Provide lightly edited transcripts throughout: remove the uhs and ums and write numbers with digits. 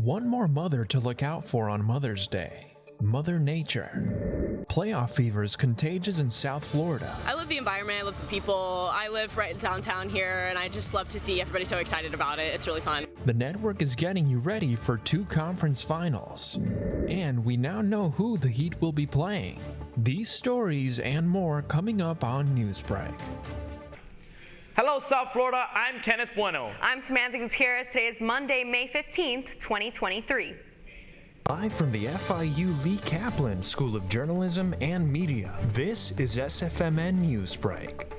One more mother to look out for on Mother's Day. Mother Nature. Playoff fever is contagious in South Florida. I love the environment, I love the people. I live right in downtown here, and I just love to see everybody so excited about it. It's really fun. The network is getting you ready for 2 conference finals. And we now know who the Heat will be playing. These stories and more coming up on Newsbreak. Hello, South Florida. I'm Kenneth Bueno. I'm Samantha Gutierrez. Today is Monday, May 15th, 2023. Live from the FIU Lee Kaplan School of Journalism and Media, this is SFMN Newsbreak.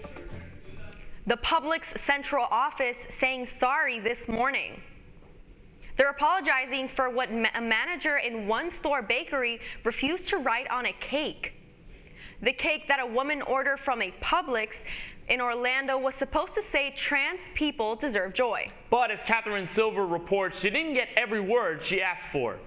The Publix central office saying sorry this morning. They're apologizing for what a manager in one store bakery refused to write on a cake. The cake that a woman ordered from a Publix in Orlando was supposed to say trans people deserve joy. But as Catherine Silver reports, she didn't get every word she asked for.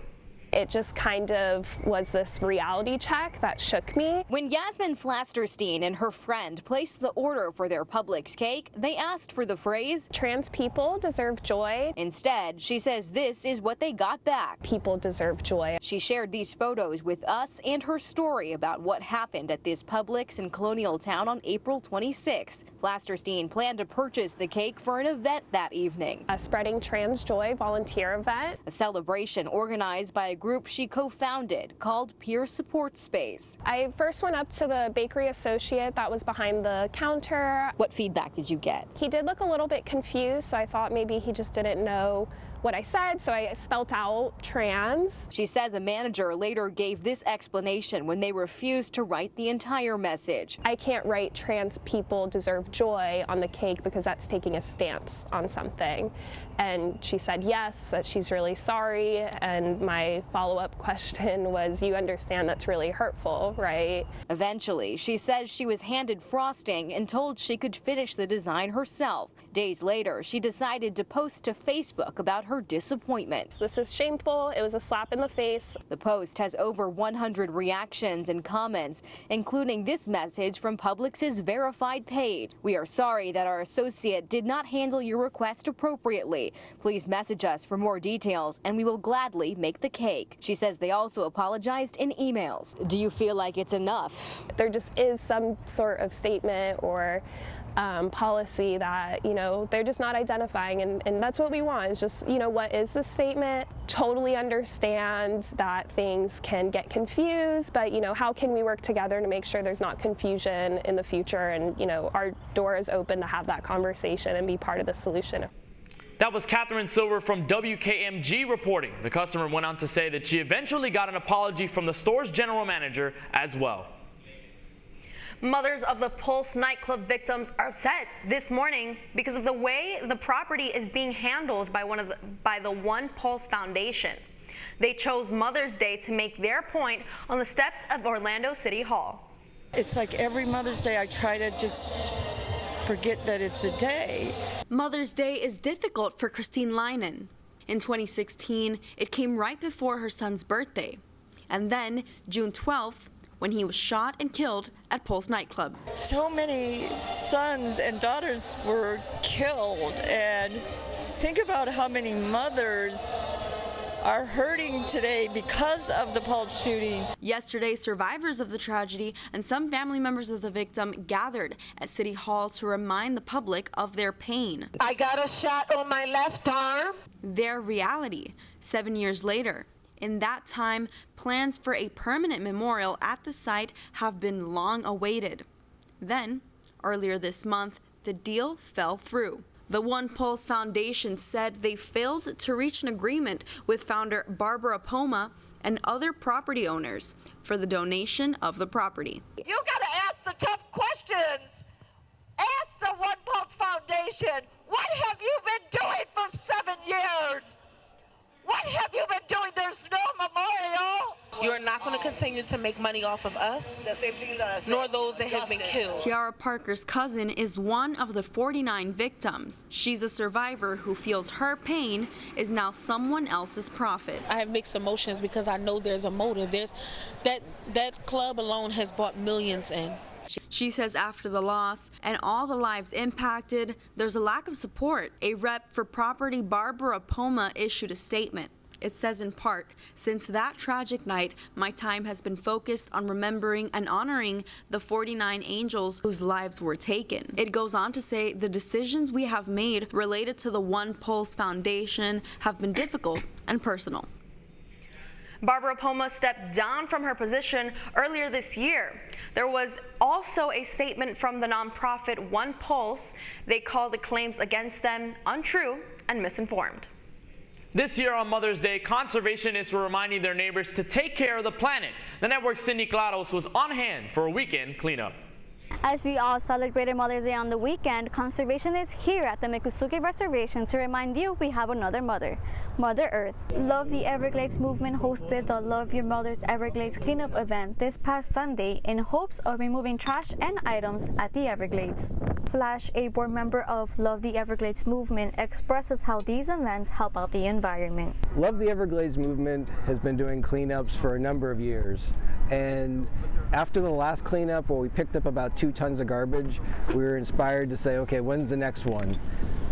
It just kind of was this reality check that shook me. When Yasmin Flasterstein and her friend placed the order for their Publix cake, they asked for the phrase, "Trans people deserve joy." Instead, she says this is what they got back. People deserve joy. She shared these photos with us and her story about what happened at this Publix in Colonial Town on April 26th. Flasterstein planned to purchase the cake for an event that evening. A Spreading Trans Joy volunteer event. A celebration organized by a group she co-founded called Peer Support Space. I first went up to the bakery associate that was behind the counter. What feedback did you get? He did look a little bit confused, so I thought maybe he just didn't know what I said, so I spelt out trans. She says a manager later gave this explanation when they refused to write the entire message. I can't write trans people deserve joy on the cake because that's taking a stance on something. And she said yes, that she's really sorry, and my follow-up question was, you understand that's really hurtful, right? Eventually, she says she was handed frosting and told she could finish the design herself. Days later, she decided to post to Facebook about her disappointment. This is shameful. It was a slap in the face. The post has over 100 reactions and comments, including this message from Publix's verified page. We are sorry that our associate did not handle your request appropriately. Please message us for more details and we will gladly make the cake. She says they also apologized in emails. Do you feel like it's enough? There just is some sort of statement or policy that, they're just not identifying, and that's what we want is just, what is the statement? Totally understand that things can get confused, but, how can we work together to make sure there's not confusion in the future, and, our door is open to have that conversation and be part of the solution. That was Catherine Silver from WKMG reporting. The customer went on to say that she eventually got an apology from the store's general manager as well. Mothers of the Pulse nightclub victims are upset this morning because of the way the property is being handled by the One Pulse Foundation. They chose Mother's Day to make their point on the steps of Orlando City Hall. It's like every Mother's Day I try to just forget that it's a day. Mother's Day is difficult for Christine Leinen. In 2016, it came right before her son's birthday. And then, June 12th, when he was shot and killed at Pulse nightclub. So many sons and daughters were killed, and think about how many mothers are hurting today because of the Pulse shooting. Yesterday, survivors of the tragedy and some family members of the victim gathered at City Hall to remind the public of their pain. I got a shot on my left arm. Their reality, 7 years later. In that time, plans for a permanent memorial at the site have been long awaited. Then, earlier this month, the deal fell through. The One Pulse Foundation said they failed to reach an agreement with founder Barbara Poma and other property owners for the donation of the property. You gotta ask the tough questions. Ask the One Pulse Foundation, what have you been doing for 7 years? What have you been doing? There's no memorial. You are not going to continue to make money off of us, nor those that have been killed. Tiara Parker's cousin is one of the 49 victims. She's a survivor who feels her pain is now someone else's profit. I have mixed emotions because I know there's a motive. That club alone has brought millions in. She says after the loss and all the lives impacted, there's a lack of support. A rep for property, Barbara Poma, issued a statement. It says in part, since that tragic night, my time has been focused on remembering and honoring the 49 angels whose lives were taken. It goes on to say the decisions we have made related to the One Pulse Foundation have been difficult and personal. Barbara Poma stepped down from her position earlier this year. There was also a statement from the nonprofit One Pulse. They called the claims against them untrue and misinformed. This year on Mother's Day, conservationists were reminding their neighbors to take care of the planet. The network's Cindy Claros was on hand for a weekend cleanup. As we all celebrated Mother's Day on the weekend, conservationists here at the Miccosukee Reservation to remind you we have another mother, Mother Earth. Love the Everglades movement hosted the Love Your Mother's Everglades cleanup event this past Sunday in hopes of removing trash and items at the Everglades. Flash, a board member of Love the Everglades movement, expresses how these events help out the environment. Love the Everglades movement has been doing cleanups for a number of years, and after the last cleanup where we picked up about 2 tons of garbage, we were inspired to say, okay, when's the next one?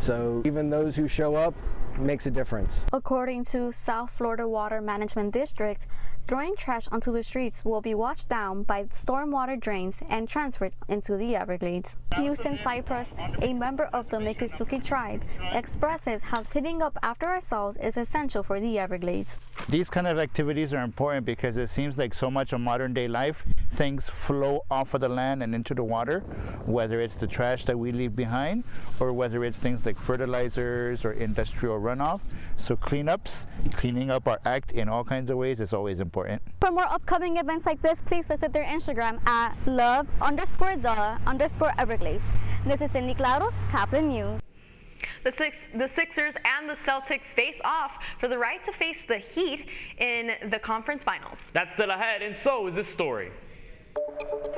So even those who show up makes a difference. According to South Florida Water Management District, throwing trash onto the streets will be washed down by stormwater drains and transferred into the Everglades. Houston Cypress, a member of the Miccosukee tribe, expresses how cleaning up after ourselves is essential for the Everglades. These kind of activities are important because it seems like so much of modern day life, things flow off of the land and into the water, whether it's the trash that we leave behind or whether it's things like fertilizers or industrial runoff. So cleaning up our act in all kinds of ways is always important. For more upcoming events like this, please visit their Instagram at love_the_Everglades. This is Cindy Claros, Kaplan News. The Sixers and the Celtics face off for the right to face the Heat in the conference finals. That's still ahead, and so is this story. Let's go!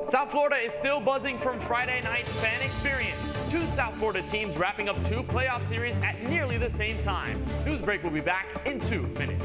South Florida is still buzzing from Friday night's fan experience. 2 South Florida teams wrapping up 2 playoff series at nearly the same time. Newsbreak will be back in 2 minutes.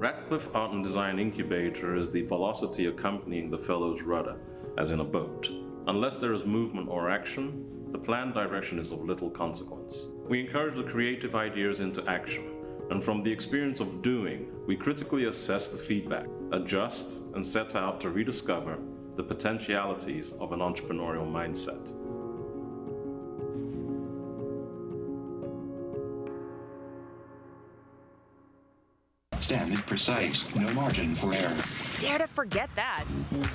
Radcliffe Art and Design Incubator is the velocity accompanying the fellow's rudder, as in a boat. Unless there is movement or action, the planned direction is of little consequence. We encourage the creative ideas into action, and from the experience of doing, we critically assess the feedback, adjust, and set out to rediscover the potentialities of an entrepreneurial mindset. Stand is precise, no margin for error. Dare to forget that.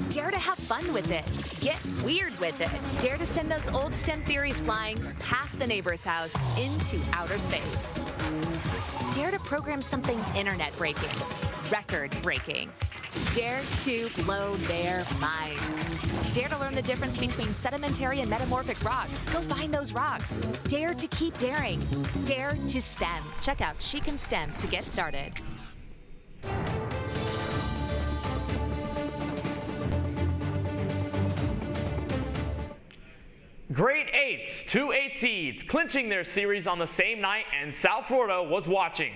Dare to have fun with it. Get weird with it. Dare to send those old STEM theories flying past the neighbor's house into outer space. Dare to program something internet-breaking, record-breaking. Dare to blow their minds. Dare to learn the difference between sedimentary and metamorphic rock. Go find those rocks. Dare to keep daring. Dare to STEM. Check out She Can STEM to get started. Grade 8s, 2 8 seeds, clinching their series on the same night, and South Florida was watching.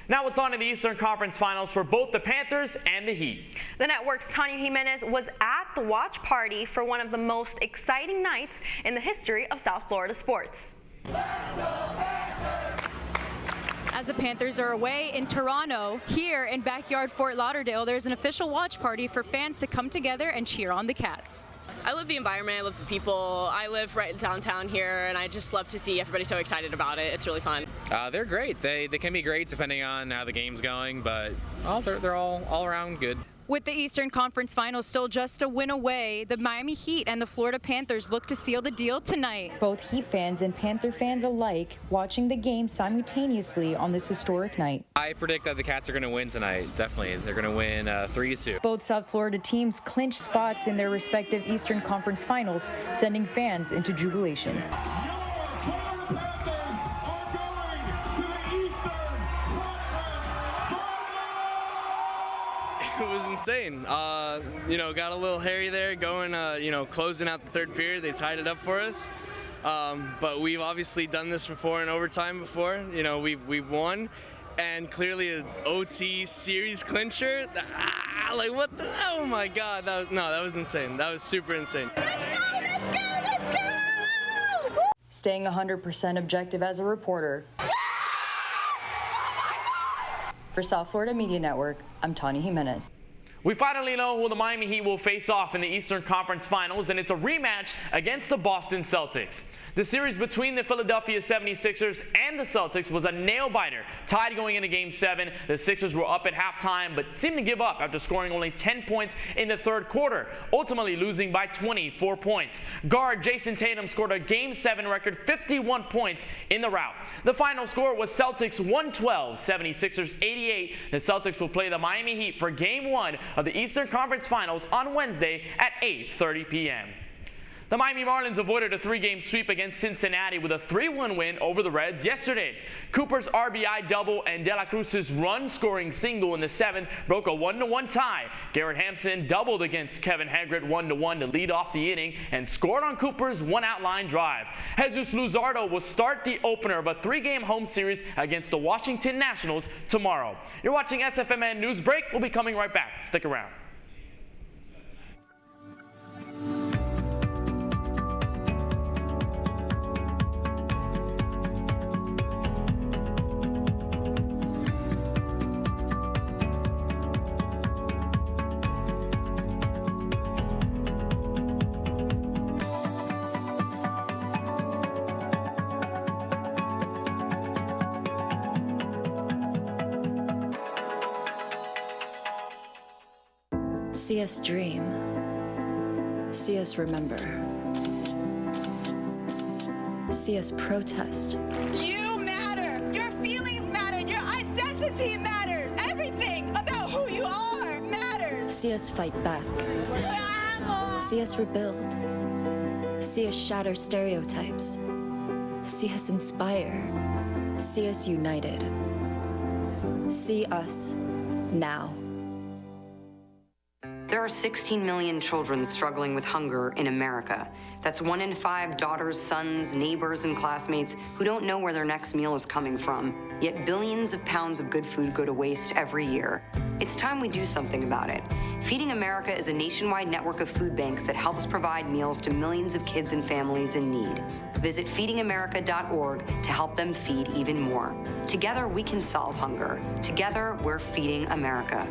Now it's on to the Eastern Conference Finals for both the Panthers and the Heat. The network's Tanya Jimenez was at the watch party for one of the most exciting nights in the history of South Florida sports. As the Panthers are away in Toronto, here in backyard Fort Lauderdale, there's an official watch party for fans to come together and cheer on the Cats. I love the environment, I love the people. I live right in downtown here, and I just love to see everybody so excited about it. It's really fun. They're great. They can be great depending on how the game's going, but they're all around good. With the Eastern Conference Finals still just a win away, the Miami Heat and the Florida Panthers look to seal the deal tonight. Both Heat fans and Panther fans alike watching the game simultaneously on this historic night. I predict that the Cats are going to win tonight, definitely. They're going to win 3-2. Both South Florida teams clinch spots in their respective Eastern Conference Finals, sending fans into jubilation. It was insane. Got a little hairy there going, closing out the third period. They tied it up for us. But we've obviously done this before in overtime before. We've won. And clearly an OT series clincher. What the? Oh my God. That was insane. That was super insane. Let's go! Staying 100% objective as a reporter. For South Florida Media Network, I'm Tanya Jimenez. We finally know who the Miami Heat will face off in the Eastern Conference Finals, and it's a rematch against the Boston Celtics. The series between the Philadelphia 76ers and the Celtics was a nail-biter, tied going into Game 7. The Sixers were up at halftime, but seemed to give up after scoring only 10 points in the third quarter, ultimately losing by 24 points. Guard Jason Tatum scored a Game 7 record 51 points in the rout. The final score was Celtics 112, 76ers 88. The Celtics will play the Miami Heat for Game 1 of the Eastern Conference Finals on Wednesday at 8:30 p.m. The Miami Marlins avoided a 3-game sweep against Cincinnati with a 3-1 win over the Reds yesterday. Cooper's RBI double and De La Cruz's run-scoring single in the 7th broke a 1-1 tie. Garrett Hampson doubled against Kevin Hegret 1-1 to lead off the inning and scored on Cooper's one-out line drive. Jesus Luzardo will start the opener of a 3-game home series against the Washington Nationals tomorrow. You're watching SFMN News Break. We'll be coming right back. Stick around. See us dream. See us remember. See us protest. You matter. Your feelings matter. Your identity matters. Everything about who you are matters. See us fight back. See us rebuild. See us shatter stereotypes. See us inspire. See us united. See us now. There are 16 million children struggling with hunger in America. That's 1 in 5 daughters, sons, neighbors, and classmates who don't know where their next meal is coming from. Yet billions of pounds of good food go to waste every year. It's time we do something about it. Feeding America is a nationwide network of food banks that helps provide meals to millions of kids and families in need. Visit feedingamerica.org to help them feed even more. Together, we can solve hunger. Together, we're feeding America.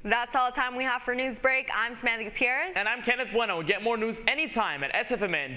That's all the time we have for News Break. I'm Samantha Gutierrez. And I'm Kenneth Bueno. Get more news anytime at sfmn.fiu.edu.